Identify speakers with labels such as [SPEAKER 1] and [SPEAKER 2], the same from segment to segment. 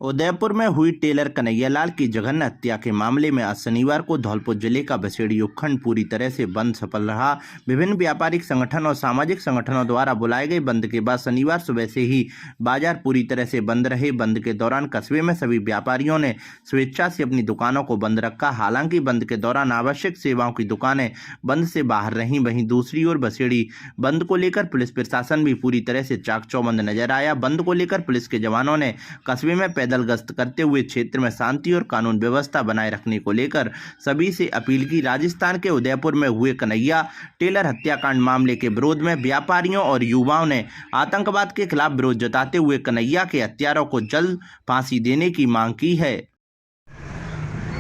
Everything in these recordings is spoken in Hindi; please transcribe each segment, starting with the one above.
[SPEAKER 1] उदयपुर में हुई टेलर कन्हैयालाल की जघन्य हत्या के मामले में आज शनिवार को धौलपुर जिले का बसेड़ी उपखंड पूरी तरह से बंद सफल रहा। विभिन्न व्यापारिक संगठन और सामाजिक संगठनों द्वारा बुलाए गए बंद के बाद शनिवार सुबह से ही बाजार पूरी तरह से बंद रहे। बंद के दौरान कस्बे में सभी व्यापारियों ने स्वेच्छा से अपनी दुकानों को बंद रखा। हालांकि बंद के दौरान आवश्यक सेवाओं की दुकानें बंद से बाहर रहीं। वहीं दूसरी ओर बसेड़ी बंद को लेकर पुलिस प्रशासन भी पूरी तरह से चाक चौबंद नजर आया। बंद को लेकर पुलिस के जवानों ने कस्बे में पैदल गश्त करते हुए क्षेत्र में शांति और कानून व्यवस्था बनाए रखने को लेकर सभी से अपील की। राजस्थान के उदयपुर में हुए कन्हैया टेलर हत्याकांड मामले के विरोध में व्यापारियों और युवाओं ने आतंकवाद के खिलाफ विरोध जताते हुए कन्हैया के हत्यारों को जल्द फांसी देने की मांग की है।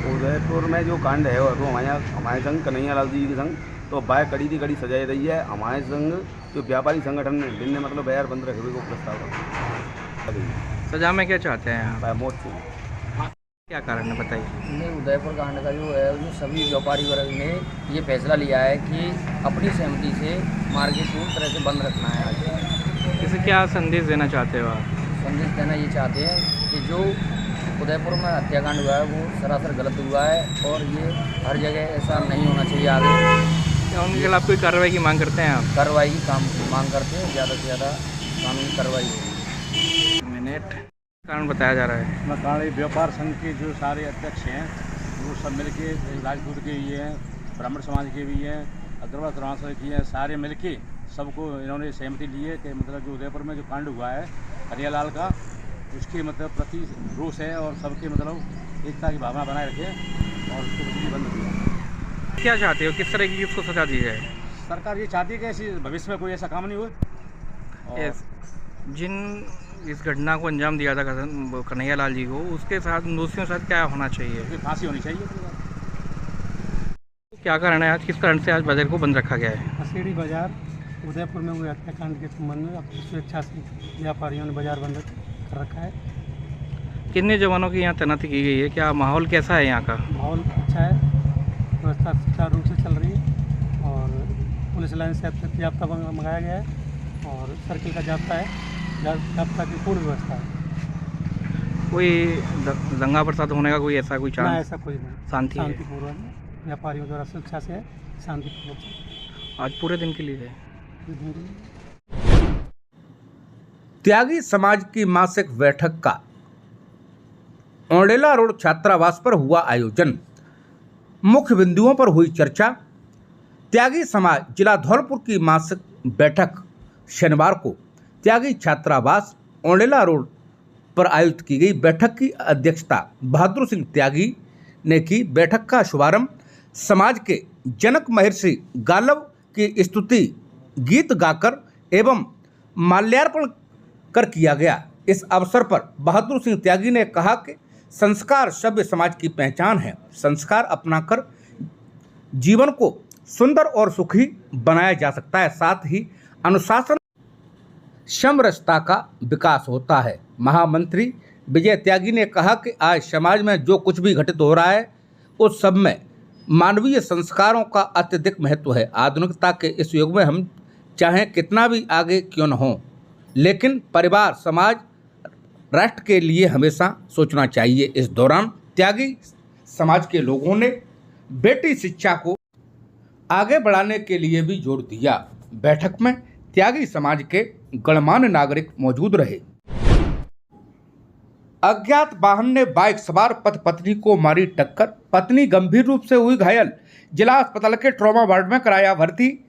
[SPEAKER 2] उदयपुर में जो कांड है वो हमारे संग कन्हैयालाल जी के संग तो बाय कड़ी थी कड़ी सजाई रही है। हमारे संग जो व्यापारी संगठन ने जिनने मतलब बाजार बंद रखे हुए को प्रस्ताव
[SPEAKER 3] सजा में क्या चाहते हैं आप?
[SPEAKER 2] मौत से
[SPEAKER 3] क्या कारण है बताइए।
[SPEAKER 4] नहीं, उदयपुर कांड का जो है जो सभी व्यापारी वर्ग ने ये फैसला लिया है कि अपनी सहमति से मार्केट पूरी तरह से बंद रखना है। आज
[SPEAKER 3] इसे क्या संदेश देना चाहते हो आप?
[SPEAKER 4] संदेश देना ये चाहते हैं कि जो उदयपुर में हत्याकांड हुआ है वो सरासर गलत हुआ है और ये हर जगह ऐसा नहीं होना चाहिए। आगे
[SPEAKER 3] क्या उनके खिलाफ कोई कार्रवाई की मांग करते हैं आप?
[SPEAKER 4] कार्रवाई की मांग करते हैं, ज़्यादा से ज़्यादा कानूनी कार्रवाई होगी।
[SPEAKER 3] कारण बताया जा रहा है।
[SPEAKER 5] मकानी व्यापार संघ के जो सारे अध्यक्ष हैं वो सब मिलके राजपूत के भी हैं, ब्राह्मण समाज के भी हैं, अग्रवाल समाज के हैं, सारे मिलके सबको इन्होंने सहमति ली है कि मतलब जो उदयपुर में जो कांड हुआ है कन्हैयालाल का उसके मतलब प्रति रोष है और सबके मतलब एकता की भावना बनाए रखें और उसको बिजली बंद किया।
[SPEAKER 3] क्या चाहते हो, किस तरह की उसको सजा दी जाए?
[SPEAKER 5] सरकार ये चाहती है कि ऐसी भविष्य में कोई ऐसा काम नहीं हो। और
[SPEAKER 3] जिन इस घटना को अंजाम दिया था कन्हैयालाल जी को, उसके साथ दोषियों के साथ क्या होना चाहिए?
[SPEAKER 5] फांसी होनी चाहिए।
[SPEAKER 3] क्या कारण है आज, किस कारण से आज बाजार को बंद रखा गया है?
[SPEAKER 6] बसेड़ी बाजार उदयपुर में हुए हत्याकांड के संबंध में अपनी स्वेच्छा से व्यापारियों ने बाजार बंद कर रखा है।
[SPEAKER 3] कितने जवानों की यहाँ तैनाती की गई है? क्या माहौल कैसा है यहाँ का?
[SPEAKER 6] माहौल अच्छा है, व्यवस्था सुचारू रूप से चल रही है और पुलिस लाइन से जाब्ता मंगाया गया है और सर्किल का जाब्ता है, जाब्ता की पूर्ण व्यवस्था है।
[SPEAKER 3] कोई दंगा फसाद होने का कोई ऐसा कोई
[SPEAKER 6] ना,
[SPEAKER 3] चांस?
[SPEAKER 6] ऐसा कोई नहीं,
[SPEAKER 3] शांतिपूर्वक
[SPEAKER 6] व्यापारियों द्वारा सुरक्षा से शांतिपूर्वक
[SPEAKER 3] आज पूरे दिन के लिए है।
[SPEAKER 7] त्यागी समाज की मासिक बैठक का औंडेला रोड छात्रावास पर हुआ आयोजन। मुख्य बिंदुओं पर हुई चर्चा। त्यागी समाज जिला धौलपुर की मासिक बैठक शनिवार को त्यागी छात्रावास औंडेला रोड पर आयोजित की गई। बैठक की अध्यक्षता बहादुर सिंह त्यागी ने की। बैठक का शुभारंभ समाज के जनक महर्षि गालव की स्तुति गीत गाकर एवं माल्यार्पण कर किया गया। इस अवसर पर बहादुर सिंह त्यागी ने कहा कि संस्कार सभ्य समाज की पहचान है। संस्कार अपनाकर जीवन को सुंदर और सुखी बनाया जा सकता है। साथ ही अनुशासन समरसता का विकास होता है। महामंत्री विजय त्यागी ने कहा कि आज समाज में जो कुछ भी घटित हो रहा है उस सब में मानवीय संस्कारों का अत्यधिक महत्व है। आधुनिकता के इस युग में हम चाहें कितना भी आगे क्यों न हो, लेकिन परिवार, समाज, राष्ट्र के लिए हमेशा सोचना चाहिए। इस दौरान त्यागी समाज के लोगों ने बेटी शिक्षा को आगे बढ़ाने के लिए भी जोर दिया। बैठक में त्यागी समाज के गणमान्य नागरिक मौजूद रहे। अज्ञात वाहन ने बाइक सवार पति पत्नी को मारी टक्कर। पत्नी गंभीर रूप से हुई घायल। जिला अस्पताल के ट्रॉमा वार्ड में कराया भर्ती।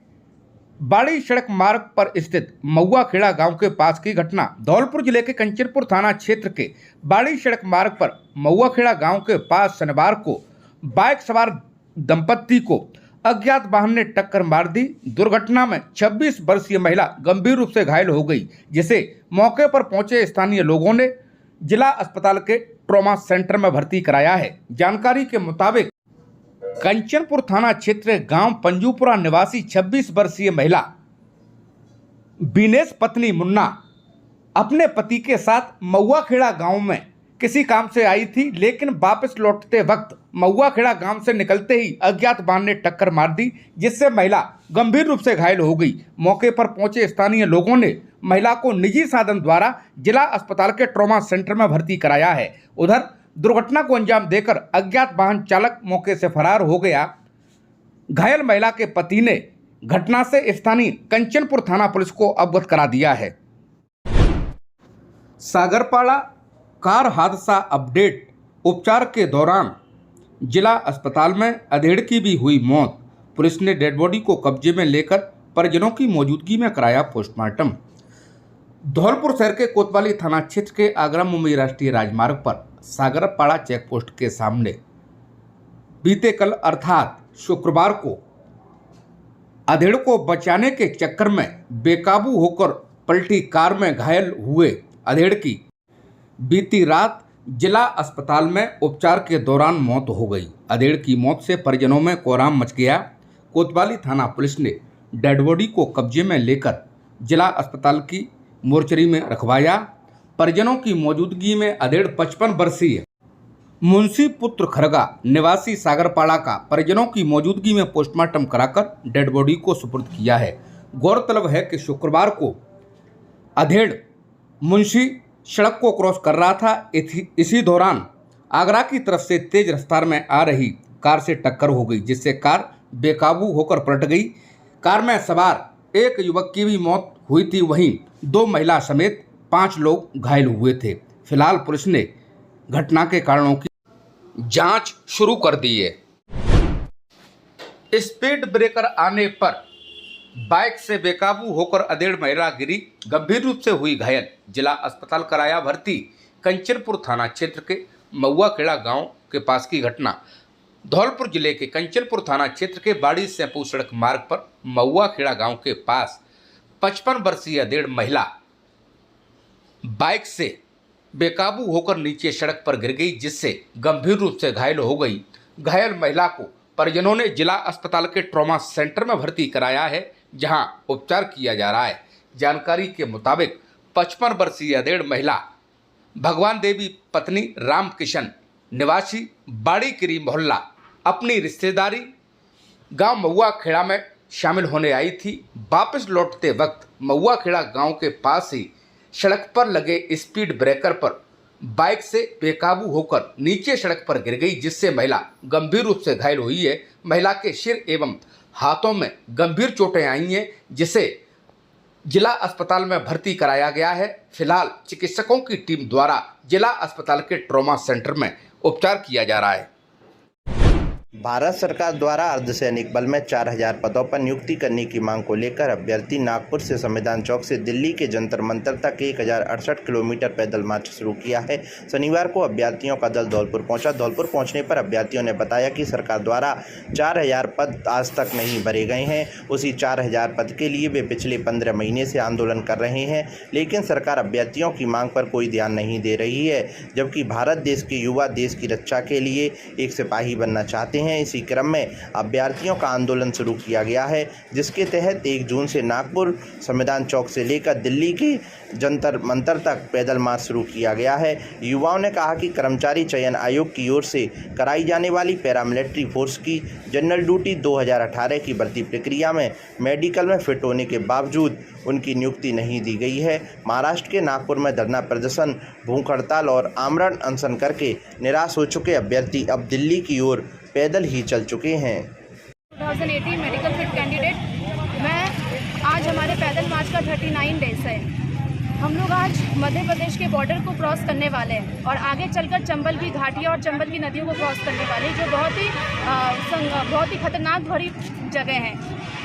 [SPEAKER 7] बाड़ी सड़क मार्ग पर स्थित महुआ खेड़ा गांव के पास की घटना। धौलपुर जिले के कंचनपुर थाना क्षेत्र के बाड़ी सड़क मार्ग पर महुआ खेड़ा गांव के पास शनिवार को बाइक सवार दंपत्ति को अज्ञात वाहन ने टक्कर मार दी। दुर्घटना में 26 वर्षीय महिला गंभीर रूप से घायल हो गई, जिसे मौके पर पहुंचे स्थानीय लोगों ने जिला अस्पताल के ट्रॉमा सेंटर में भर्ती कराया है। जानकारी के मुताबिक कंचनपुर थाना क्षेत्र गांव पंजूपुरा निवासी 26 वर्षीय महिला बीनेश पत्नी मुन्ना अपने पति के साथ महुआ खेड़ा गांव में किसी काम से आई थी, लेकिन वापस लौटते वक्त महुआ खेड़ा गांव से निकलते ही अज्ञात वाहन ने टक्कर मार दी, जिससे महिला गंभीर रूप से घायल हो गई। मौके पर पहुंचे स्थानीय लोगों ने महिला को निजी साधन द्वारा जिला अस्पताल के ट्रॉमा सेंटर में भर्ती कराया है। उधर दुर्घटना को अंजाम देकर अज्ञात वाहन चालक मौके से फरार हो गया। घायल महिला के पति ने घटना से स्थानीय कंचनपुर थाना पुलिस को अवगत करा दिया है। सागरपाड़ा कार हादसा अपडेट। उपचार के दौरान जिला अस्पताल में अधेड़ की भी हुई मौत। पुलिस ने डेड बॉडी को कब्जे में लेकर परिजनों की मौजूदगी में कराया पोस्टमार्टम। धौलपुर शहर के कोतवाली थाना क्षेत्र के आगरा मुंबई राष्ट्रीय राजमार्ग पर सागरपाड़ा चेक पोस्ट के सामने बीते कल अर्थात शुक्रवार को अधेड़ को बचाने के चक्कर में बेकाबू होकर पलटी कार में घायल हुए अधेड़ की बीती रात जिला अस्पताल में उपचार के दौरान मौत हो गई। अधेड़ की मौत से परिजनों में कोहराम मच गया। कोतवाली थाना पुलिस ने डेड बॉडी को कब्जे में लेकर जिला अस्पताल की मोर्चरी में रखवाया। परिजनों की मौजूदगी में अधेड़ 55 वर्षीय मुंशी पुत्र खरगा निवासी सागरपाड़ा का परिजनों की मौजूदगी में पोस्टमार्टम कराकर डेड बॉडी को सुपुर्द किया है। गौरतलब है कि शुक्रवार को अधेड़ मुंशी सड़क को क्रॉस कर रहा था। इसी दौरान आगरा की तरफ से तेज रफ्तार में आ रही कार से टक्कर हो गई, जिससे कार बेकाबू होकर पलट गई। कार में सवार एक युवक की भी मौत हुई थी, वहीं 2 महिला समेत 5 लोग घायल हुए थे। फिलहाल पुलिस ने घटना के कारणों की जांच शुरू कर दी है। स्पीड ब्रेकर आने पर बाइक से बेकाबू होकर अधेड़ महिला गिरी, गंभीर रूप से हुई घायल, जिला अस्पताल कराया भर्ती। कंचनपुर थाना क्षेत्र के महुआ खेड़ा गांव के पास की घटना। धौलपुर जिले के कंचनपुर थाना क्षेत्र के बाड़ी सेंपू सड़क मार्ग पर महुआ खेड़ा गांव के पास 55 वर्षीय अधेड़ महिला बाइक से बेकाबू होकर नीचे सड़क पर गिर गई, जिससे गंभीर रूप से घायल हो गई। घायल महिला को परिजनों ने जिला अस्पताल के ट्रॉमा सेंटर में भर्ती कराया है, जहां उपचार किया जा रहा है। जानकारी के मुताबिक 55 वर्षीय अधेड़ महिला भगवान देवी पत्नी रामकिशन निवासी बाड़ी किरी मोहल्ला अपनी रिश्तेदारी गांव महुआ खेड़ा में शामिल होने आई थी। वापस लौटते वक्त महुआ खेड़ा गांव के पास ही सड़क पर लगे स्पीड ब्रेकर पर बाइक से बेकाबू होकर नीचे सड़क पर गिर गई, जिससे महिला गंभीर रूप से घायल हुई है। महिला के सिर एवं हाथों में गंभीर चोटें आई हैं, जिसे जिला अस्पताल में भर्ती कराया गया है। फिलहाल चिकित्सकों की टीम द्वारा जिला अस्पताल के ट्रॉमा सेंटर में उपचार किया जा रहा है।
[SPEAKER 1] भारत सरकार द्वारा अर्धसैनिक बल में 4000 पदों पर नियुक्ति करने की मांग को लेकर अभ्यर्थी नागपुर से संविधान चौक से दिल्ली के जंतर मंतर तक 1068 किलोमीटर पैदल मार्च शुरू किया है। शनिवार को अभ्यर्थियों का दल धौलपुर पहुंचा। धौलपुर पहुंचने पर अभ्यर्थियों ने बताया कि सरकार द्वारा 4000 पद आज तक नहीं भरे गए हैं। उसी 4000 पद के लिए वे पिछले 15 महीने से आंदोलन कर रहे हैं, लेकिन सरकार अभ्यर्थियों की मांग पर कोई ध्यान नहीं दे रही है। जबकि भारत देश के युवा देश की रक्षा के लिए एक सिपाही बनना चाहते हैं। इसी क्रम में अभ्यर्थियों का आंदोलन शुरू किया गया है, जिसके तहत 1 जून से नागपुर संविधान चौक से लेकर दिल्ली के जंतर मंतर तक पैदल मार्च शुरू किया गया है। युवाओं ने कहा कि कर्मचारी चयन आयोग की ओर से कराई जाने वाली पैरामिलिट्री फोर्स की जनरल ड्यूटी 2018 की भर्ती प्रक्रिया में मेडिकल में फिट होने के बावजूद उनकी नियुक्ति नहीं दी गई है। महाराष्ट्र के नागपुर में धरना प्रदर्शन, भूख हड़ताल और आमरण अनशन करके निराश हो चुके अभ्यर्थी अब दिल्ली की ओर पैदल ही चल चुके हैं।
[SPEAKER 8] 2018 मेडिकल फिट कैंडिडेट मैं आज हमारे पैदल मार्च का 39 डेज है। हम लोग आज मध्य प्रदेश के बॉर्डर को क्रॉस करने वाले हैं और आगे चलकर चंबल की घाटियाँ और चंबल की नदियों को क्रॉस करने वाले, जो बहुत ही खतरनाक भरी जगह हैं।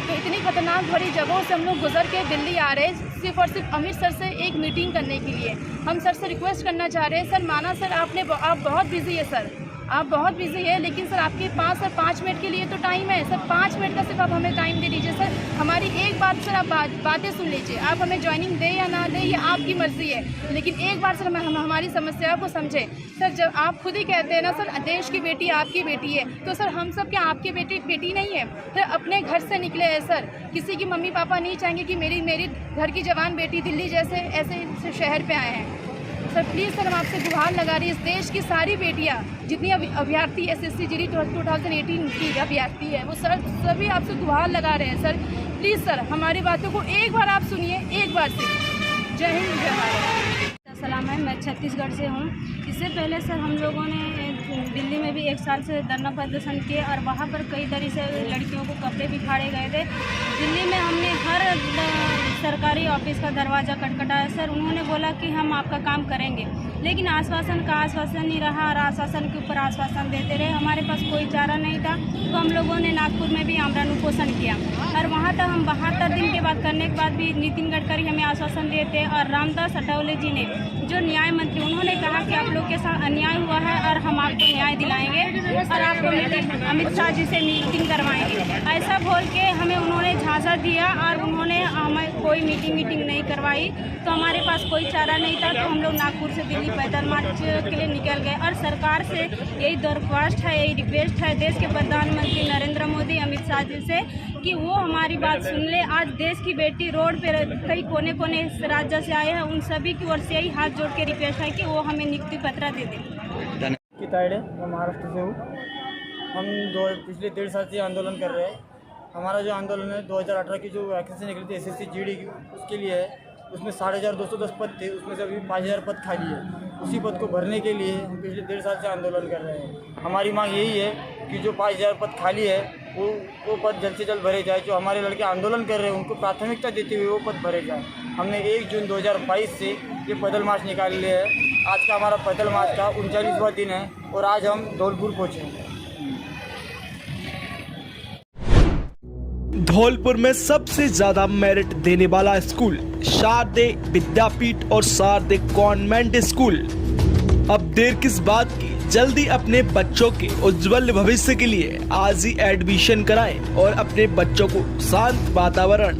[SPEAKER 8] तो इतनी खतरनाक भरी जगहों से हम लोग गुजर के दिल्ली आ रहे हैं सिर्फ और सिर्फ अमित सर से एक मीटिंग करने के लिए। हम सर से रिक्वेस्ट करना चाह रहे हैं, सर माना सर आप बहुत बिजी है सर, आप बहुत बिजी है, लेकिन सर आपके पास सर 5 मिनट के लिए तो टाइम है सर। 5 मिनट का सिर्फ आप हमें टाइम दे दीजिए सर। हमारी एक बात सर आप बातें सुन लीजिए। आप हमें ज्वाइनिंग दे या ना दे ये आपकी मर्जी है, लेकिन एक बार सर हम हमारी समस्याओं को समझें। सर जब आप खुद ही कहते हैं ना सर देश की बेटी आपकी बेटी है, तो सर हम सब क्या आपकी बेटी नहीं है? सर अपने घर से निकले हैं सर, किसी की मम्मी पापा नहीं चाहेंगे कि मेरी घर की जवान बेटी दिल्ली जैसे ऐसे शहर पर आए हैं। सर प्लीज़ सर हम आपसे गुहार लगा रही है, इस देश की सारी बेटियां जितनी अभ्यर्थी SSC GD 2018 की अभ्यर्थी है वो सर सभी आपसे गुहार लगा रहे हैं। सर प्लीज़ सर हमारी बातों को एक बार आप सुनिए, एक बार से जय हिंद जय भारत। सलाम है, मैं छत्तीसगढ़ से हूँ। इससे पहले सर हम लोगों ने दिल्ली में भी 1 साल से धरना प्रदर्शन किए और वहाँ पर कई तरह से लड़कियों को कपड़े भी फाड़े गए थे। दिल्ली में हमने हर सरकारी ऑफिस का दरवाज़ा खटखटाया सर। उन्होंने बोला कि हम आपका काम करेंगे, लेकिन आश्वासन का आश्वासन नहीं रहा और आश्वासन के ऊपर आश्वासन देते रहे। हमारे पास कोई चारा नहीं था, तो हम लोगों ने नागपुर में भी आमरण उपोषण किया और वहाँ तक हम 72 दिन के बाद करने के बाद भी नितिन गडकरी हमें आश्वासन देते और रामदास अठावले जी ने, जो न्याय मंत्री, उन्होंने कहा कि आप लोग के साथ अन्याय हुआ है और हम आपको न्याय दिलाएंगे और आपको अमित शाह जी से मीटिंग करवाएंगे। ऐसा बोल के हमें उन्होंने झांसा दिया और उन्होंने हमें कोई मीटिंग नहीं करवाई। तो हमारे पास कोई चारा नहीं था, तो हम लोग नागपुर से दिल्ली पैदल मार्च के लिए निकल गए और सरकार से यही दरख्वास्त है, यही रिक्वेस्ट है देश के प्रधानमंत्री नरेंद्र मोदी, अमित शाह जी से कि वो हमारी बात सुन ले। आज देश की बेटी रोड पे कई कोने कोने राज्य से आए हैं, उन सभी की ओर से यही हाथ जोड़ के रिक्वेस्ट है कि वो हमें नियुक्ति पत्र दे दें।
[SPEAKER 9] किताड़े, मैं महाराष्ट्र से हूँ। हम पिछले 1.5 साल से आंदोलन कर रहे हैं। हमारा जो आंदोलन है 2018 की जो वैकेंसी निकली थी SSC GD की, उसके लिए है। उसमें 12,210 पद थे, उसमें से अभी 5,000 पद खाली है। उसी पद को भरने के लिए हम पिछले 1.5 साल से आंदोलन कर रहे हैं। हमारी मांग यही है कि जो 5,000 पद खाली है वो पद जल्द से जल्द भरे जाए। जो हमारे लड़के आंदोलन कर रहे हैं उनको प्राथमिकता देते हुए वो पद भरे जाए। हमने 1 जून 2022 से ये पैदल मार्च निकाल लिया है। आज का हमारा पैदल मार्च का 39वां दिन है और आज हम धौलपुर पहुँचे हैं।
[SPEAKER 10] धौलपुर में सबसे ज्यादा मेरिट देने वाला स्कूल शारदे विद्यापीठ और शारदे कॉन्वेंट स्कूल। अब देर किस बात की, जल्दी अपने बच्चों के उज्जवल भविष्य के लिए आज ही एडमिशन कराएं और अपने बच्चों को शांत वातावरण,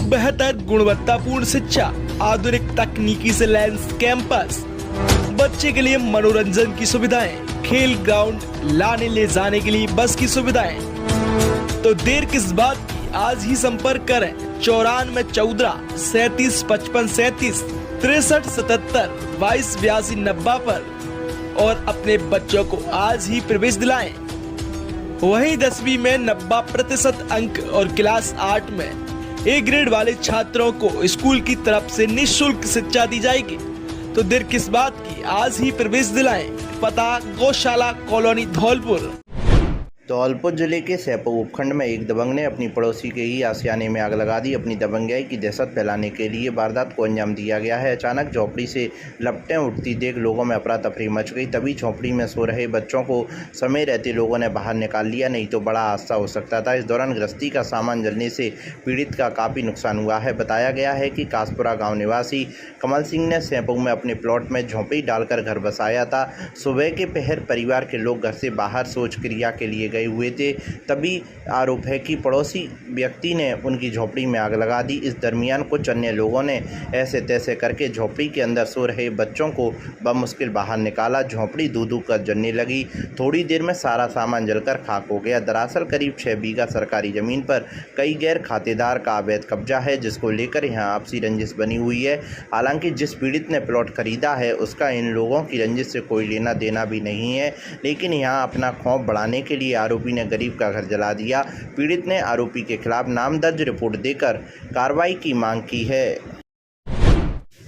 [SPEAKER 10] बेहतर गुणवत्तापूर्ण शिक्षा, आधुनिक तकनीकी से लैस कैंपस, बच्चे के लिए मनोरंजन की सुविधाएं, खेल ग्राउंड, लाने ले जाने के लिए बस की सुविधाएं। तो देर किस बात की, आज ही संपर्क करें 94 14 37 55 37 63 77 22 82 90 पर और अपने बच्चों को आज ही प्रवेश दिलाएं। वहीं 10वीं में 90% अंक और क्लास 8 में A ग्रेड वाले छात्रों को स्कूल की तरफ से निःशुल्क शिक्षा दी जाएगी। तो देर किस बात की, आज ही प्रवेश दिलाएं। पता गौशाला कॉलोनी धौलपुर।
[SPEAKER 1] धौलपुर जिले के सैपो उपखंड में एक दबंग ने अपनी पड़ोसी के ही आशियाने में आग लगा दी। अपनी दबंगाई की दहशत फैलाने के लिए वारदात को अंजाम दिया गया है। अचानक झोपड़ी से लपटें उठती देख लोगों में अफरा तफरी मच गई। तभी झोपड़ी में सो रहे बच्चों को समय रहते लोगों ने बाहर निकाल लिया, नहीं तो बड़ा हादसा हो सकता था। इस दौरान गृहस्थी का सामान जलने से पीड़ित का काफ़ी नुकसान हुआ है। बताया गया है कि कासपुरा गाँव निवासी कमल सिंह ने सैपो में अपने प्लॉट में झोंपड़ी डालकर घर बसाया था। सुबह के पहर परिवार के लोग घर से बाहर शौच क्रिया के लिए गए हुए थे। तभी आरोप है कि पड़ोसी व्यक्ति ने उनकी झोपड़ी में आग लगा दी। इस दरमियान कुछ अन्य लोगों ने ऐसे तैसे करके झोपड़ी के अंदर सो रहे बच्चों को बमुश्किल बाहर निकाला। झोपड़ी दूधू कर जलने लगी। थोड़ी देर में सारा सामान जलकर खाक हो गया। दरअसल करीब 6 बीघा सरकारी जमीन पर कई गैर खातेदार का अवैध कब्जा है, जिसको लेकर यहाँ आपसी रंजिश बनी हुई है। हालांकि जिस पीड़ित ने प्लॉट खरीदा है उसका इन लोगों की रंजिश से कोई लेना देना भी नहीं है, लेकिन यहाँ अपना खौफ बढ़ाने के लिए आरोपी ने गरीब का घर जला दिया। पीड़ित ने आरोपी के खिलाफ नामदर्ज रिपोर्ट देकर कार्रवाई की मांग की है।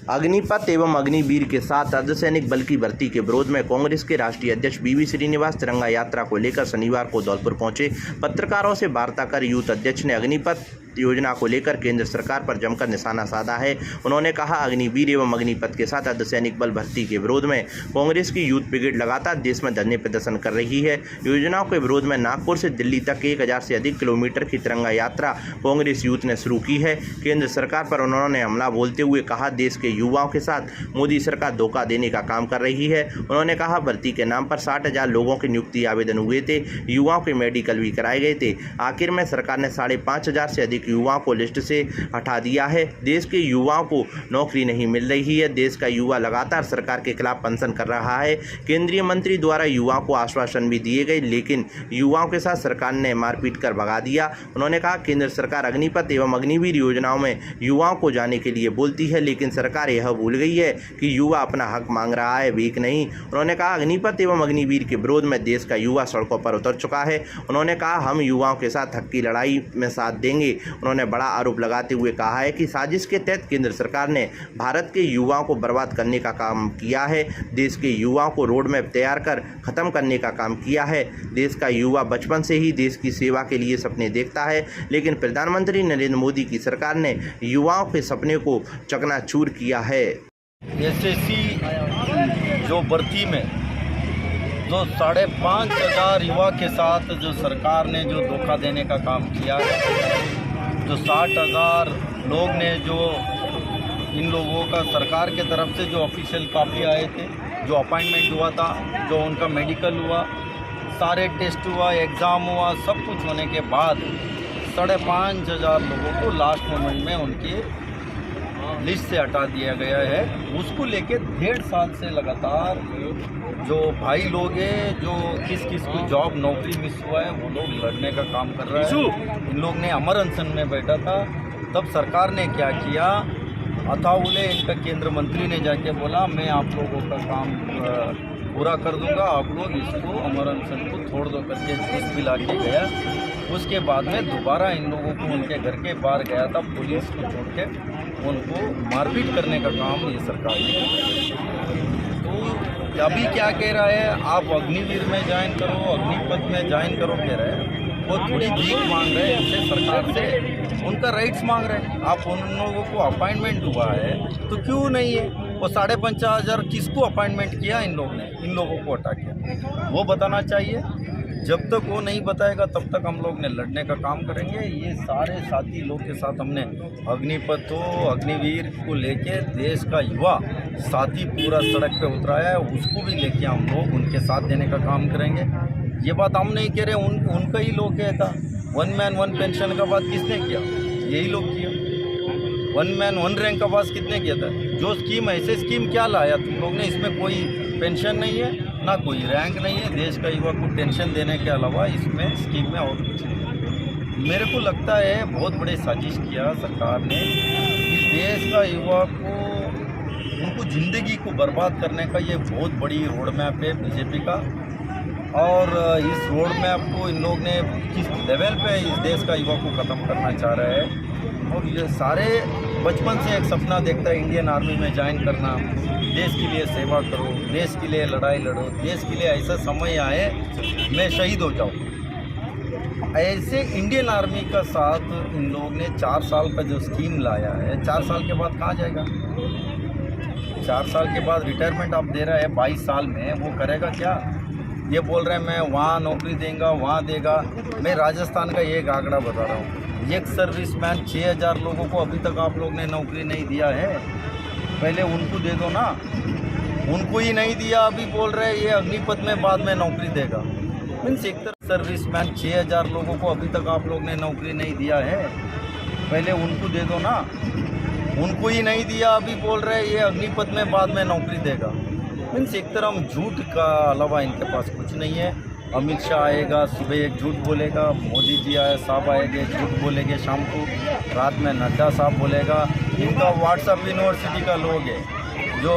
[SPEAKER 1] अग्निपथ एवं अग्निवीर के साथ अर्धसैनिक बल की भर्ती के विरोध में कांग्रेस के राष्ट्रीय अध्यक्ष बीवी श्रीनिवास तिरंगा यात्रा को लेकर शनिवार को धौलपुर पहुंचे। पत्रकारों से वार्ता कर यूथ अध्यक्ष ने अग्निपथ योजना को लेकर केंद्र सरकार पर जमकर निशाना साधा है। उन्होंने कहा, अग्निवीर एवं अग्निपथ के साथ अर्धसैनिक बल भर्ती के विरोध में कांग्रेस की यूथ ब्रिगेड लगातार देश में धरने प्रदर्शन कर रही है। योजनाओं के विरोध में नागपुर से दिल्ली तक 1000 से अधिक किलोमीटर की तिरंगा यात्रा कांग्रेस यूथ ने शुरू की है। केंद्र सरकार पर उन्होंने हमला बोलते हुए कहा, देश के युवाओं के साथ मोदी सरकार धोखा देने का काम कर रही है। उन्होंने कहा, भर्ती के नाम पर 60,000 लोगों के नियुक्ति आवेदन हुए थे, युवाओं के मेडिकल भी कराए गए थे। आखिर में सरकार ने 5,500 से अधिक युवाओं को लिस्ट से हटा दिया है। देश के युवाओं को नौकरी नहीं मिल रही है। देश का युवा लगातार सरकार के खिलाफ अनशन कर रहा है। केंद्रीय मंत्री द्वारा युवाओं को आश्वासन भी दिए गए, लेकिन युवाओं के साथ सरकार ने मारपीट कर भगा दिया। उन्होंने कहा, केंद्र सरकार अग्निपथ एवं अग्निवीर योजनाओं में युवाओं को जाने के लिए बोलती है, लेकिन सरकार सरकार यह भूल गई है कि युवा अपना हक मांग रहा है, भीख नहीं। उन्होंने कहा अग्निपथ एवं अग्निवीर के विरोध में देश का युवा सड़कों पर उतर चुका है। उन्होंने कहा हम युवाओं के साथ हक की लड़ाई में साथ देंगे। उन्होंने बड़ा आरोप लगाते हुए कहा है कि साजिश के तहत केंद्र सरकार ने भारत के युवाओं को बर्बाद करने का काम किया है। देश के युवाओं को रोड मैप तैयार कर खत्म करने का काम किया है। देश का युवा बचपन से ही देश की सेवा के लिए सपने देखता है, लेकिन प्रधानमंत्री नरेंद्र मोदी की सरकार ने युवाओं के सपने को चकनाचूर किया है।
[SPEAKER 11] एसएससी जो भर्ती में जो 5,500 युवा के साथ जो सरकार ने जो धोखा देने का काम किया है, जो 60,000 लोग ने जो इन लोगों का सरकार के तरफ से जो ऑफिशियल कॉपी आए थे, जो अपॉइंटमेंट हुआ था, जो उनका मेडिकल हुआ, सारे टेस्ट हुआ, एग्ज़ाम हुआ, सब कुछ होने के बाद 5,500 लोगों को लास्ट मोमेंट में उनकी लिस्ट से हटा दिया गया है। उसको लेके 1.5 साल से लगातार जो भाई लोग हैं, जो किस किस को जॉब नौकरी मिस हुआ है, वो लोग लड़ने का काम कर रहे हैं। इन लोग ने अमर अनशन में बैठा था, तब सरकार ने क्या किया, अथाउले इनका केंद्र मंत्री ने जाके बोला मैं आप लोगों का काम पूरा कर दूंगा, आप लोग इसको अमर अनशन को छोड़ दो करके जूस पिला के गया। उसके बाद में दोबारा इन लोगों को उनके घर के बाहर गया था, पुलिस को छोड़ के उनको मारपीट करने का काम ये सरकार ने किया। तो अभी क्या कह रहा है, आप अग्निवीर में ज्वाइन करो, अग्निपथ में ज्वाइन करो कह रहे हैं। वो थोड़ी भीख मांग रहे हैं इनसे, सरकार से उनका राइट्स मांग रहे हैं। आप उन लोगों को अपॉइंटमेंट हुआ है तो क्यों नहीं है? वो 5,500 किसको अपॉइंटमेंट किया इन लोगों ने? इन लोगों को हटा किया, वो बताना चाहिए। जब तक वो नहीं बताएगा तब तक हम लोग ने लड़ने का काम करेंगे। ये सारे साथी लोग के साथ हमने अग्निपथ हो, अग्निवीर को लेके देश का युवा साथी पूरा सड़क पे उतराया है, उसको भी लेके हम लोग उनके साथ देने का काम करेंगे। ये बात हम नहीं कह रहे, उनका ही लोग कहता। 1 मैन 1 पेंशन का बात किसने किया? यही लोग किया। 1 मैन 1 रैंक का बात कितने किया था? जो स्कीम ऐसे स्कीम क्या लाया तुम लोग ने? इसमें कोई पेंशन नहीं है, ना कोई रैंक नहीं है। देश का युवा को टेंशन देने के अलावा इसमें स्कीम में और कुछ नहीं। मेरे को लगता है बहुत बड़े साजिश किया सरकार ने। इस देश का युवा को, उनको ज़िंदगी को बर्बाद करने का ये बहुत बड़ी रोड मैप है बीजेपी का। और इस रोड मैप को इन लोग ने किस लेवल पे इस देश का युवा को ख़त्म करना चाह रहे हैं। और ये सारे बचपन से एक सपना देखता है इंडियन आर्मी में ज्वाइन करना, देश के लिए सेवा करो, देश के लिए लड़ाई लड़ो, देश के लिए ऐसा समय आए मैं शहीद हो जाऊँ। ऐसे इंडियन आर्मी का साथ इन लोग ने 4 साल का जो स्कीम लाया है, 4 साल के बाद कहाँ जाएगा? 4 साल के बाद रिटायरमेंट आप दे रहा है 22 साल में, वो करेगा क्या? ये बोल रहे हैं मैं वहाँ नौकरी देगा, वहाँ देगा। मैं राजस्थान का एक आंकड़ा बता रहा हूँ, एक सर्विसमैन 6,000 लोगों को अभी तक आप लोग ने नौकरी नहीं दिया है। पहले उनको दे दो ना, उनको ही नहीं दिया, अभी बोल रहे हैं ये अग्निपथ में बाद में नौकरी देगा। मीन्स एक तरह सर्विसमैन 6,000 लोगों को अभी तक आप लोग ने नौकरी नहीं दिया है। पहले उनको दे दो ना, उनको ही नहीं दिया, अभी बोल रहे हैं ये अग्निपथ में बाद में नौकरी देगा। मीन्स एक तरह हम झूठ का अलावा इनके पास कुछ नहीं है। अमित शाह आएगा, सुबह एक झूठ बोलेगा, मोदी जी साहब आएंगे झूठ बोलेंगे, शाम को रात में नड्डा साहब बोलेगा। इनका व्हाट्सएप यूनिवर्सिटी का लोग है जो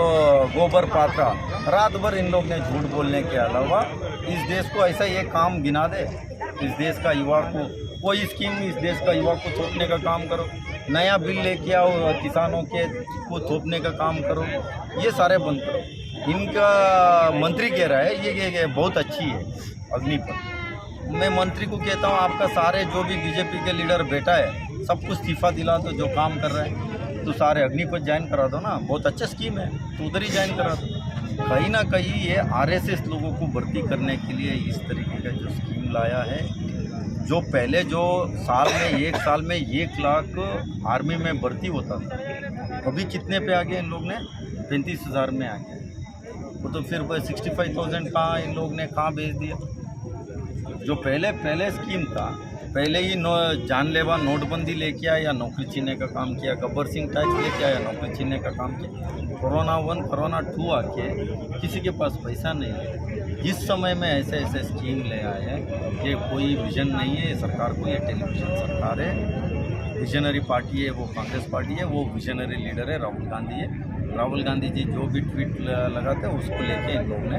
[SPEAKER 11] गोबर पात्रा, रात भर इन लोग ने झूठ बोलने के अलावा इस देश को ऐसा ये काम गिना दे। इस देश का युवा को कोई स्कीम इस देश का युवा को थोपने का काम करो, नया बिल लेके आओ, किसानों के को थोपने का काम करो, ये सारे बंद करो। इनका मंत्री कह रहा है ये बहुत अच्छी है अग्निपथ। मैं मंत्री को कहता हूँ आपका सारे जो भी बीजेपी के लीडर बैठा है सबको इस्तीफा दिला दो, जो काम कर रहे हैं तो सारे अग्निपथ ज्वाइन करा दो ना, बहुत अच्छा स्कीम है तो उधर ही ज्वाइन करा दो। कहीं ना कहीं ये आरएसएस लोगों को भर्ती करने के लिए इस तरीके का जो स्कीम लाया है, जो पहले जो साल में 1 साल में 1 लाख आर्मी में भर्ती होता था, अभी कितने पे आ गए इन लोग ने? 35,000 में आ गए। वो तो फिर 65,000 कहाँ इन लोग ने कहाँ भेज दिया? जो पहले स्कीम था, पहले ही जानलेवा नोटबंदी लेके आया या नौकरी छीनने का काम किया, गब्बर सिंह टैक्स लेके आया नौकरी छीनने का काम किया, कोरोना 1 कोरोना 2 आके किसी के पास पैसा नहीं है। इस समय में ऐसे ऐसे स्कीम ले आए हैं कि कोई विजन नहीं है सरकार को। ये टेलीविजन सरकार है, विजनरी पार्टी है वो कांग्रेस पार्टी है, वो विजनरी लीडर है राहुल गांधी है। राहुल गांधी जी जो भी ट्वीट लगाते हैं उसको लेके इन लोगों ने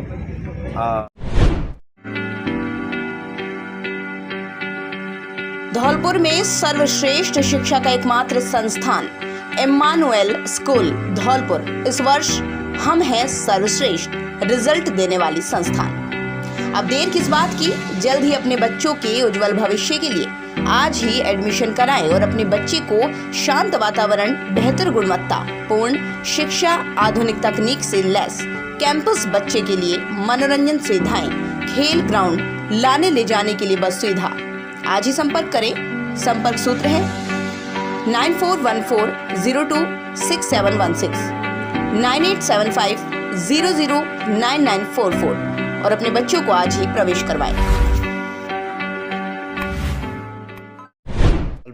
[SPEAKER 12] धौलपुर में सर्वश्रेष्ठ शिक्षा का एकमात्र संस्थान इम्मानुएल स्कूल धौलपुर इस वर्ष हम हैं सर्वश्रेष्ठ रिजल्ट देने वाली संस्थान। अब देर किस बात की, जल्द ही अपने बच्चों के उज्जवल भविष्य के लिए आज ही एडमिशन कराएं और अपने बच्चे को शांत वातावरण, बेहतर गुणवत्ता पूर्ण शिक्षा, आधुनिक तकनीक से लैस कैंपस, बच्चे के लिए मनोरंजन सुविधाएं, खेल ग्राउंड, लाने ले जाने के लिए बस सुविधा। आज ही संपर्क करें। संपर्क सूत्र है 9414026716, 9875009944 और अपने बच्चों को आज ही प्रवेश करवाएं।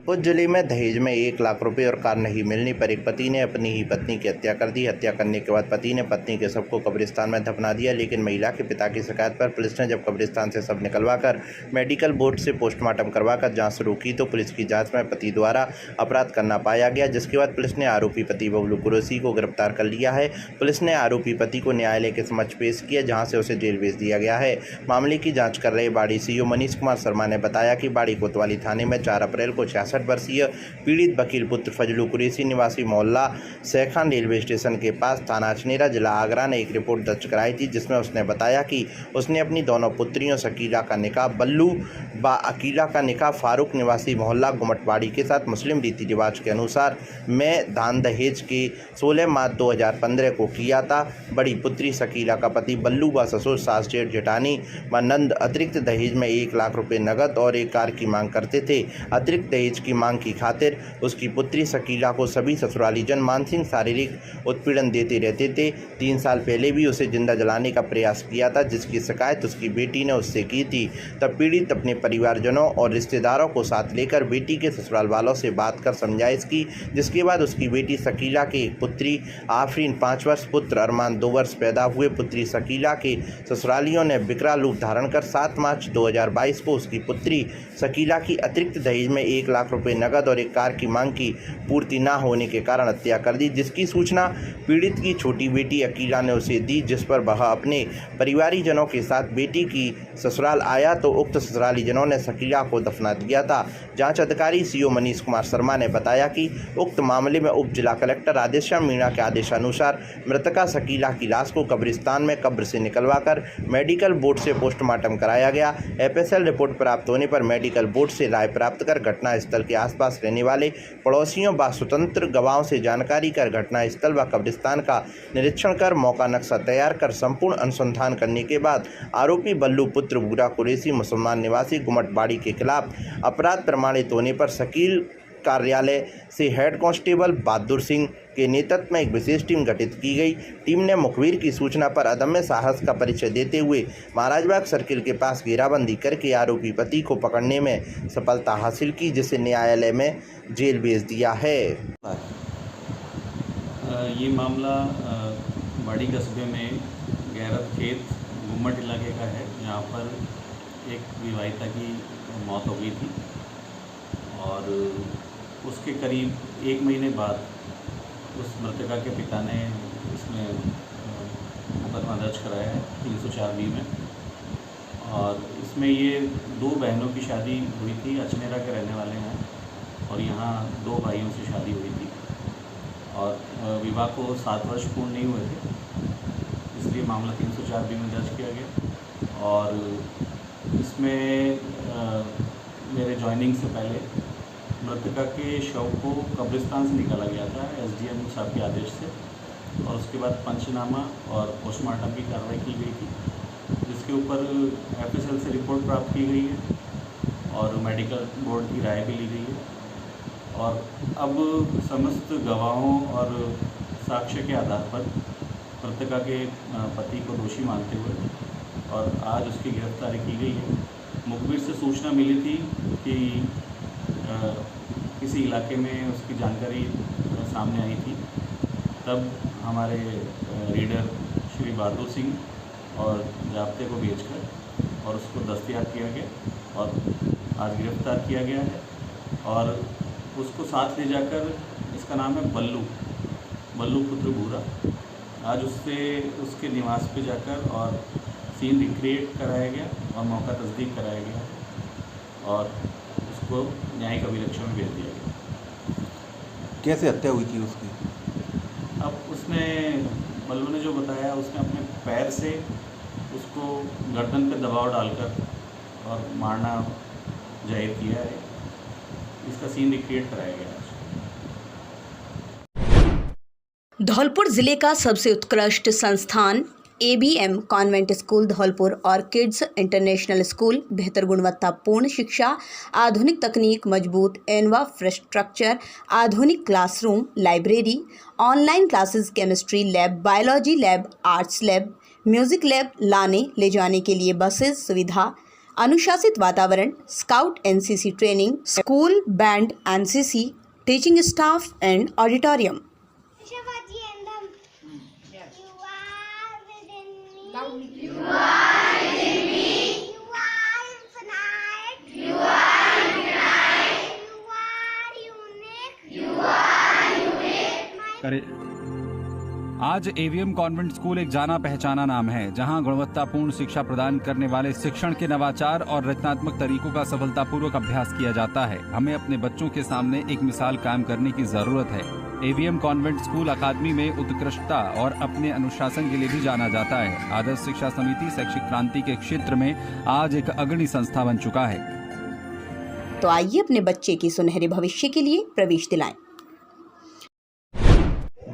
[SPEAKER 1] धौलपुर जिले में दहेज में 1 लाख रुपए और कार नहीं मिलने पर एक पति ने अपनी ही पत्नी की हत्या कर दी। हत्या करने के बाद पति ने पत्नी के शव को कब्रिस्तान में दफना दिया, लेकिन महिला के पिता की शिकायत पर पुलिस ने जब कब्रिस्तान से शव निकलवाकर मेडिकल बोर्ड से पोस्टमार्टम करवाकर जांच शुरू की तो पुलिस की जांच में पति द्वारा अपराध करना पाया गया, जिसके बाद पुलिस ने आरोपी पति बबलू कुरैशी को गिरफ्तार कर लिया है। पुलिस ने आरोपी पति को न्यायालय के समक्ष पेश किया, जहाँ से उसे जेल भेज दिया गया है। मामले की जाँच कर रहे बाड़ी सीओ मनीष कुमार शर्मा ने बताया कि बाड़ी कोतवाली थाने में 4 अप्रैल को 66 वर्षीय पीड़ित वकील पुत्र फजलू कुरैशी निवासी मोहल्ला सैखान रेलवे स्टेशन के पास थाना अचनेरा जिला आगरा ने एक रिपोर्ट दर्ज कराई थी, जिसमें उसने बताया कि उसने अपनी दोनों पुत्रियों शकीला का निकाह बल्लू व अकीला का निकाह फारूक निवासी मोहल्ला गुमटवाड़ी के साथ मुस्लिम रीति रिवाज के अनुसार में दान दहेज के 16 मार्च 2015 को किया था। बड़ी पुत्री शकीला का पति बल्लू व ससुर सास जेठ जेठानी व नंद अतिरिक्त दहेज में 1 लाख रुपए नकद और एक कार की मांग करते थे। अतिरिक्त दहेज की मांग की खातिर उसकी पुत्री शकीला को सभी ससुराली जन मानसिक शारीरिक उत्पीड़न देते रहते थे। 3 साल पहले भी उसे जिंदा जलाने का प्रयास किया था, जिसकी शिकायत उसकी बेटी ने उससे की थी। तब पीड़ित अपने परिवारजनों और रिश्तेदारों को साथ लेकर बेटी के ससुराल वालों से बात कर समझाइश की, जिसके बाद उसकी बेटी शकीला के एक पुत्री आफरीन 5 वर्ष, पुत्र अरमान 2 वर्ष पैदा हुए। पुत्री शकीला के ससुरालियों ने विकराल रूप धारण कर 7 मार्च 2022 को उसकी पुत्री शकीला की अतिरिक्त दहेज में 1 लाख रुपए नकद और एक कार की मांग की पूर्ति न होने के कारण हत्या कर दी, जिसकी सूचना पीड़ित की छोटी बेटी अकीला ने उसे दी, जिस पर वह अपने परिवारीजनों के साथ बेटी की ससुराल आया तो उक्त ससुराली जनों ने शकीला को दफना दिया था। जांच अधिकारी सीओ मनीष कुमार शर्मा ने बताया कि उक्त मामले में उप जिला कलेक्टर राधेश्याम मीणा के आदेशानुसार मृतका शकीला की लाश को कब्रिस्तान में कब्र से निकलवाकर मेडिकल बोर्ड से पोस्टमार्टम कराया गया। एफएसएल रिपोर्ट प्राप्त होने पर मेडिकल बोर्ड से राय प्राप्त कर घटना स्थल के आसपास रहने वाले पड़ोसियों व स्वतंत्र गवाहों से जानकारी कर घटना स्थल व कब्रिस्तान का निरीक्षण कर मौका नक्शा तैयार कर संपूर्ण अनुसंधान करने के बाद आरोपी बल्लू पुत्र बूढ़ा कुरैशी मुसलमान निवासी गुमटबाड़ी के खिलाफ अपराध प्रमाणित होने पर शकील कार्यालय से हेड कांस्टेबल बहादुर सिंह के नेतृत्व में एक विशेष टीम गठित की गई। टीम ने मुखबिर की सूचना पर अदम्य साहस का परिचय देते हुए महाराजबाग सर्किल के पास घेराबंदी करके आरोपी पति को पकड़ने में सफलता हासिल की, जिसे न्यायालय में जेल भेज दिया है।
[SPEAKER 13] ये मामला बाड़ी कस्बे में गैरत खेत गुम्मट इलाके का है। यहाँ पर एक विवाहिता की मौत हो गई थी और उसके करीब 1 महीने बाद उस मृतका के पिता ने इसमें मुकदमा दर्ज कराया है 304B में। और इसमें ये 2 बहनों की शादी हुई थी, अचनेरा के रहने वाले हैं और यहाँ 2 भाइयों से शादी हुई थी और विवाह को 7 वर्ष पूर्ण नहीं हुए थे, इसलिए मामला 304B में दर्ज किया गया। और इसमें मेरे ज्वाइनिंग से पहले मृतका के शव को कब्रिस्तान से निकाला गया था एसडीएम साहब के आदेश से, और उसके बाद पंचनामा और पोस्टमार्टम की कार्रवाई की गई थी, जिसके ऊपर एफएसएल से रिपोर्ट प्राप्त की गई है और मेडिकल बोर्ड की राय भी ली गई है। और अब समस्त गवाहों और साक्ष्य के आधार पर मृतका के पति को दोषी मानते हुए और आज उसकी गिरफ्तारी की गई है। मुखबिर से सूचना मिली थी कि किसी इलाके में उसकी जानकारी सामने आई थी, तब हमारे रीडर श्री बहादुर सिंह और जाब्ते को भेजकर और उसको दस्तयाब किया गया और आज गिरफ्तार किया गया है। और उसको साथ ले जाकर, इसका नाम है बल्लू बल्लू पुत्र बूरा। आज उसके निवास पे जाकर और सीन रिक्रिएट कराया गया और मौका तस्दीक कराया गया और उसको न्यायिक अभिरक्षा में भेज दिया गया।
[SPEAKER 7] कैसे हत्या हुई थी उसकी?
[SPEAKER 13] अब उसने बल्लू ने जो बताया, उसने अपने पैर से उसको गर्दन पे दबाव डालकर और मारना जाहिर किया है। इसका सीन रिक्रिएट कराया गया।
[SPEAKER 12] धौलपुर जिले का सबसे उत्कृष्ट संस्थान ABM कॉन्वेंट स्कूल धौलपुर और किड्स इंटरनेशनल स्कूल बेहतर गुणवत्तापूर्ण शिक्षा, आधुनिक तकनीक, मजबूत इंफ्रास्ट्रक्चर, आधुनिक classroom, library, online classes, chemistry lab, biology lab, arts lab, music lab लाने ले जाने के लिए बसेस सुविधा, अनुशासित वातावरण, scout NCC training, school band NCC, teaching staff and auditorium.
[SPEAKER 14] आज AVM कॉन्वेंट स्कूल एक जाना पहचाना नाम है, जहां गुणवत्तापूर्ण शिक्षा प्रदान करने वाले शिक्षण के नवाचार और रचनात्मक तरीकों का सफलतापूर्वक अभ्यास किया जाता है। हमें अपने बच्चों के सामने एक मिसाल कायम करने की जरूरत है। AVM कॉन्वेंट स्कूल अकादमी में उत्कृष्टता और अपने अनुशासन के लिए भी जाना जाता है। आदर्श शिक्षा समिति शैक्षिक क्रांति के क्षेत्र में आज एक अग्रणी संस्था बन चुका है।
[SPEAKER 12] तो आइए अपने बच्चे की सुनहरे भविष्य के लिए प्रवेश दिलाएं।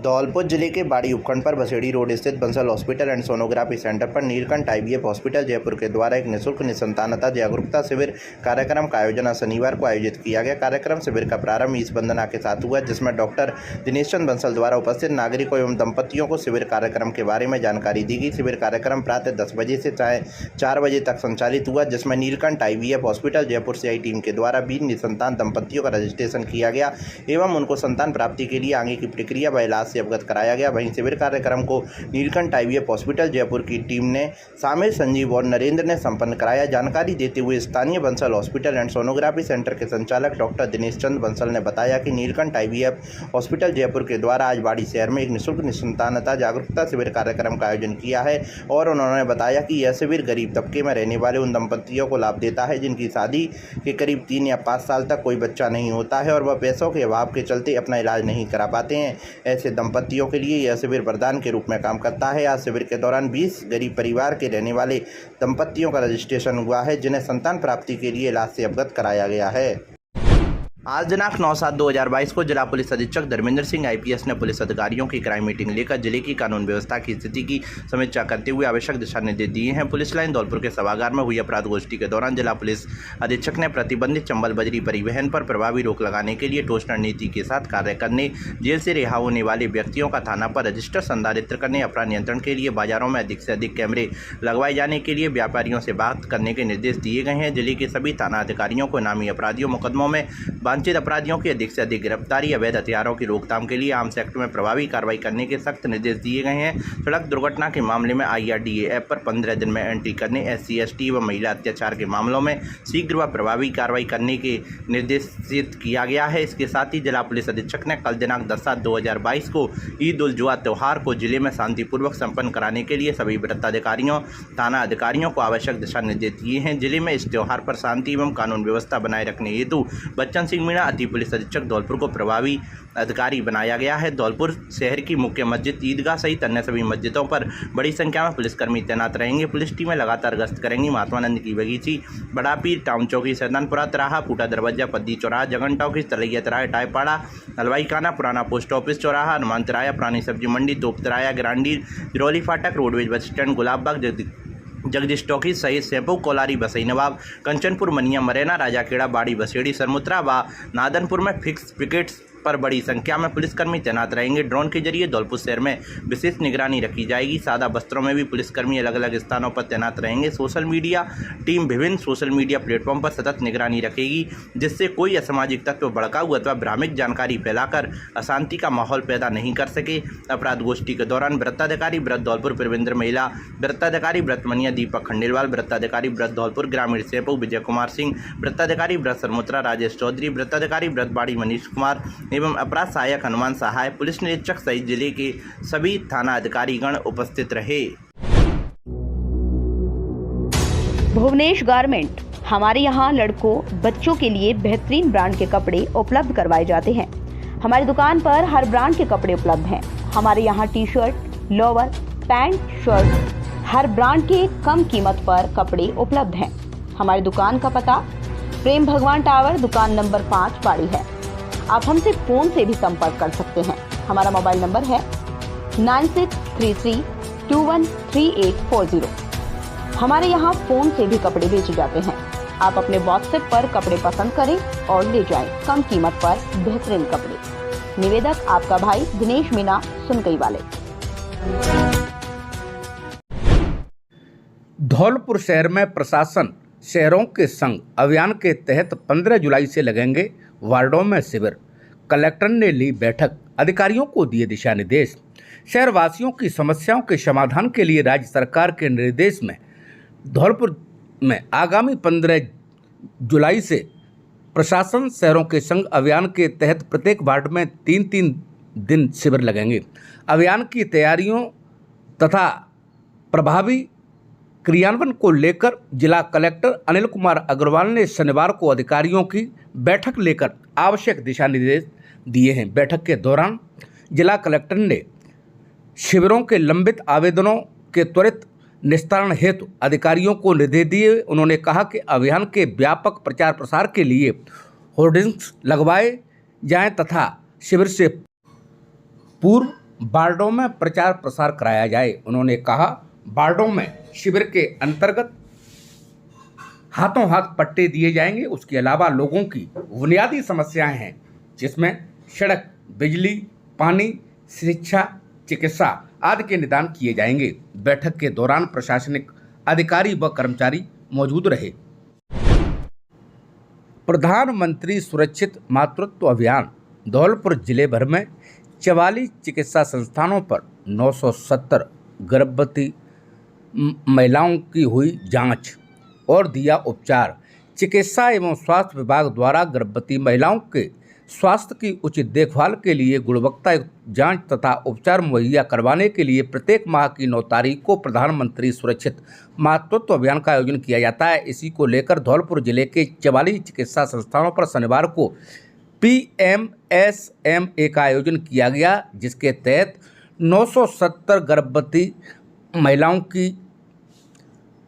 [SPEAKER 1] धौलपुर जिले के बाड़ी उपखंड पर बसेड़ी रोड स्थित Bansal hospital and sonography centre पर नीलकंठ IVF हॉस्पिटल जयपुर के द्वारा एक निःशुल्क निसंतानता जागरूकता शिविर कार्यक्रम का आयोजन शनिवार को आयोजित किया गया। कार्यक्रम शिविर का प्रारंभ ईश वंदना के साथ हुआ, जिसमें डॉक्टर दिनेश चंद बंसल द्वारा उपस्थित नागरिकों एवं दंपतियों को शिविर कार्यक्रम के बारे में जानकारी दी गई। शिविर कार्यक्रम प्रातः 10 बजे से 4 बजे तक संचालित हुआ, जिसमें नीलकंठ IVF हॉस्पिटल जयपुर से आई टीम के द्वारा 20 निसंतान दंपतियों का रजिस्ट्रेशन किया गया एवं उनको संतान प्राप्ति के लिए आगे की प्रक्रिया व इलाज से अवगत कराया गया। वहीं शिविर कार्यक्रम को नीलकंठ IVF हॉस्पिटल जयपुर की टीम ने शामिल संजीव और नरेंद्र ने संपन्न कराया। जानकारी देते हुए स्थानीय Bansal hospital and sonography centre के संचालक डॉक्टर दिनेश चंद बंसल ने बताया कि नीलकंठ IVF हॉस्पिटल जयपुर के द्वारा आज बाड़ी शहर में एक निःशुल्क निसंतानता जागरूकता शिविर कार्यक्रम का आयोजन किया है और उन्होंने बताया कि यह शिविर गरीब तबके में रहने वाले उन दंपतियों को लाभ देता है जिनकी शादी के करीब 3 या 5 साल तक कोई बच्चा नहीं होता है और वह पैसों के अभाव के चलते अपना इलाज नहीं करा पाते हैं। ऐसे दंपतियों के लिए यह शिविर वरदान के रूप में काम करता है। आज शिविर के दौरान 20 गरीब परिवार के रहने वाले दंपतियों का रजिस्ट्रेशन हुआ है, जिन्हें संतान प्राप्ति के लिए इलाज से अवगत कराया गया है। आज दिनांक 9/7/2022 को जिला पुलिस अधीक्षक धर्मेंद्र सिंह IPS ने पुलिस अधिकारियों की क्राइम मीटिंग लेकर जिले की कानून व्यवस्था की स्थिति की समीक्षा करते हुए आवश्यक दिशा निर्देश दिए हैं। पुलिस लाइन धौलपुर के सभागार में हुई अपराध गोष्ठी के दौरान जिला पुलिस अधीक्षक ने प्रतिबंधित चंबल बजरी परिवहन पर प्रभावी रोक लगाने के लिए ठोस रणनीति के साथ कार्य करने, जेल से रिहा होने वाले व्यक्तियों का थाना पर रजिस्टर संधारित करने, अपराध नियंत्रण के लिए बाजारों में अधिक से अधिक कैमरे लगवाए जाने के लिए व्यापारियों से बात करने के निर्देश दिए गए हैं। जिले के सभी थाना अधिकारियों को नामी अपराधियों मुकदमों में वांछित अपराधियों की अधिक से अधिक गिरफ्तारी, अवैध हथियारों की रोकथाम के लिए आर्म्स एक्ट में प्रभावी कार्रवाई करने के सख्त निर्देश दिए गए हैं। सड़क दुर्घटना के मामले में IRDA ऐप पर 15 दिन में एंट्री करने, SC/ST व महिला अत्याचार के मामलों में शीघ्र व प्रभावी कार्रवाई करने के निर्देशित किया गया है। इसके साथ ही जिला पुलिस अधीक्षक ने कल दिनांक 10/7/2022 को ईद उल जुहा त्यौहार को जिले में शांतिपूर्वक संपन्न कराने के लिए सभी वृत्ताधिकारियों, थाना अधिकारियों को आवश्यक दिशा निर्देश दिए हैं। जिले में इस त्यौहार पर शांति एवं कानून व्यवस्था बनाए रखने हेतु बच्चन सिंह मीणा अति पुलिस अधीक्षक धौलपुर को प्रभावी अधिकारी बनाया गया है। धौलपुर शहर की मुख्य मस्जिद, ईदगाह सहित अन्य सभी मस्जिदों पर बड़ी संख्या में पुलिसकर्मी तैनात रहेंगे। पुलिस टीमें लगातार गश्त करेंगी। महात्मानंद की बगीची, बड़ा पीर, टाउन चौकी, सैदानपुरा तिराहा, फूटा दरवाजा, पद्दी चौराहा, जगन टॉकी, तलैया तिराहा, टाईपाड़ा, हलवाई खाना, पुराना पोस्ट ऑफिस चौराहा, हनुमान तिराया, पुरानी सब्जी मंडी, तोप तिराया, ग्रांडी, जिरौली फाटक, roadways bus stand, Gulabbagh, Jagdish talkie सहित सेपू, कोलारी, बसई नवाब, कंचनपुर, मनिया, मरेना, राजाखेड़ा, बाड़ी, बसेड़ी, सरमुत्रा व नादनपुर में फिक्स पिकेट्स पर बड़ी संख्या में पुलिसकर्मी तैनात रहेंगे। ड्रोन के जरिए धौलपुर शहर में विशेष निगरानी रखी जाएगी। सादा वस्त्रों में भी पुलिसकर्मी अलग अलग स्थानों पर तैनात रहेंगे। सोशल मीडिया टीम विभिन्न सोशल मीडिया प्लेटफॉर्म पर सतत निगरानी रखेगी, जिससे कोई असामाजिक तत्व भड़काऊ अथवा भ्रामक जानकारी फैलाकर अशांति का माहौल पैदा नहीं कर सके। अपराध गोष्ठी के दौरान वृत्ताधिकारी व्रत धौलपुर प्रविंद्र महिला, वृत्ताधिकारी व्रत मनिया दीपक खंडेलवाल, वृत्ताधिकारी व्रत धौलपुर ग्रामीण सेपू विजय कुमार सिंह, वृत्ताधिकारी व्रत सरमुत्रा राजेश चौधरी, वृत्ताधिकारी व्रत बाड़ी मनीष कुमार, एवं अपराध सहायक हनुमान सहाय, पुलिस निरीक्षक सहित जिले के सभी थाना अधिकारीगण उपस्थित रहे।
[SPEAKER 12] भुवनेश गारमेंट, हमारे यहाँ लड़कों बच्चों के लिए बेहतरीन ब्रांड के कपड़े उपलब्ध करवाए जाते हैं। हमारी दुकान पर हर ब्रांड के कपड़े उपलब्ध हैं। हमारे यहाँ T shirt, lower, pant, shirt हर ब्रांड के कम कीमत पर कपड़े उपलब्ध हैं। हमारी दुकान का पता प्रेम भगवान टावर, दुकान नंबर 5 पाड़ी है। आप हमसे फोन से भी संपर्क कर सकते हैं। हमारा मोबाइल नंबर है 9633213840। हमारे यहाँ फोन से भी कपड़े बेचे जाते हैं। आप अपने व्हाट्सएप पर कपड़े पसंद करें और ले जाएं कम कीमत पर बेहतरीन कपड़े। निवेदक आपका भाई दिनेश मीना, सुनकई वाले।
[SPEAKER 7] धौलपुर शहर में प्रशासन शहरों के संग अभियान के तहत 15 जुलाई से लगेंगे वार्डों में शिविर। कलेक्टर ने ली बैठक, अधिकारियों को दिए दिशा निर्देश। शहरवासियों की समस्याओं के समाधान के लिए राज्य सरकार के निर्देश में धौलपुर में आगामी 15 जुलाई से प्रशासन शहरों के संग अभियान के तहत प्रत्येक वार्ड में 3-3 दिन शिविर लगेंगे। अभियान की तैयारियों तथा प्रभावी क्रियान्वयन को लेकर जिला कलेक्टर अनिल कुमार अग्रवाल ने शनिवार को अधिकारियों की बैठक लेकर आवश्यक दिशा निर्देश दिए हैं। बैठक के दौरान जिला कलेक्टर ने शिविरों के लंबित आवेदनों के त्वरित निस्तारण हेतु अधिकारियों को निर्देश दिए। उन्होंने कहा कि अभियान के व्यापक प्रचार प्रसार के लिए होर्डिंग्स लगवाए जाएं तथा शिविर से पूर्व वार्डों में प्रचार प्रसार कराया जाए। उन्होंने कहा वार्डों में शिविर के अंतर्गत हाथों हाथ पट्टे दिए जाएंगे। उसके अलावा लोगों की बुनियादी समस्याएं हैं जिसमें सड़क, बिजली, पानी, शिक्षा, चिकित्सा आदि के निदान किए जाएंगे। बैठक के दौरान प्रशासनिक अधिकारी व कर्मचारी मौजूद रहे। प्रधानमंत्री सुरक्षित मातृत्व अभियान धौलपुर जिले भर में 44 चिकित्सा संस्थानों पर 970 गर्भवती महिलाओं की हुई जांच और दिया उपचार। चिकित्सा एवं स्वास्थ्य विभाग द्वारा गर्भवती महिलाओं के स्वास्थ्य की उचित देखभाल के लिए गुणवत्ता जांच तथा उपचार मुहैया करवाने के लिए प्रत्येक माह की 9 तारीख को प्रधानमंत्री सुरक्षित मातृत्व अभियान का आयोजन किया जाता है। इसी को लेकर धौलपुर जिले के 44 चिकित्सा संस्थानों पर शनिवार को PMSMA का आयोजन किया गया, जिसके तहत 970 गर्भवती महिलाओं की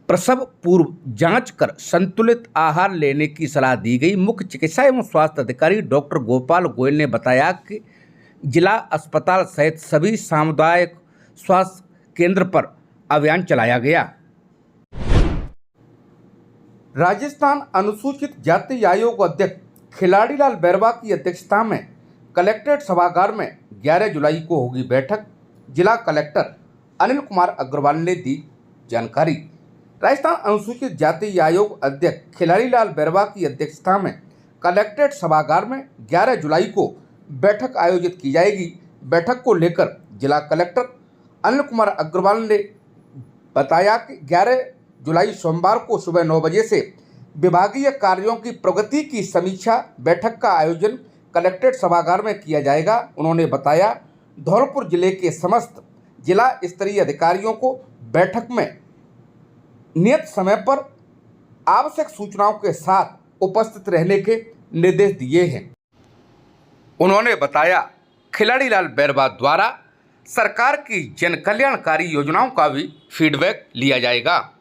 [SPEAKER 7] प्रसव पूर्व जांच कर संतुलित आहार लेने की सलाह दी गई। मुख्य चिकित्सा एवं स्वास्थ्य अधिकारी डॉक्टर गोपाल गोयल ने बताया कि जिला अस्पताल सहित सभी सामुदायिक स्वास्थ्य केंद्र पर अभियान चलाया गया। राजस्थान अनुसूचित जाति आयोग अध्यक्ष खिलाड़ीलाल बैरवा की अध्यक्षता में कलेक्ट्रेट सभागार में 11 जुलाई को होगी बैठक। जिला कलेक्टर अनिल कुमार अग्रवाल ने दी जानकारी। राजस्थान अनुसूचित जाति आयोग अध्यक्ष खिलाड़ीलाल बैरवा की अध्यक्षता में कलेक्ट्रेट सभागार में 11 जुलाई को बैठक आयोजित की जाएगी। बैठक को लेकर जिला कलेक्टर अनिल कुमार अग्रवाल ने बताया कि 11 जुलाई सोमवार को सुबह 9 बजे से विभागीय कार्यों की प्रगति की समीक्षा बैठक का आयोजन कलेक्ट्रेट सभागार में किया जाएगा। उन्होंने बताया धौलपुर जिले के समस्त जिला स्तरीय अधिकारियों को बैठक में नियत समय पर आवश्यक सूचनाओं के साथ उपस्थित रहने के निर्देश दिए हैं। उन्होंने बताया खिलाड़ीलाल बैरवा द्वारा सरकार की जन कल्याणकारी योजनाओं का भी फीडबैक लिया जाएगा।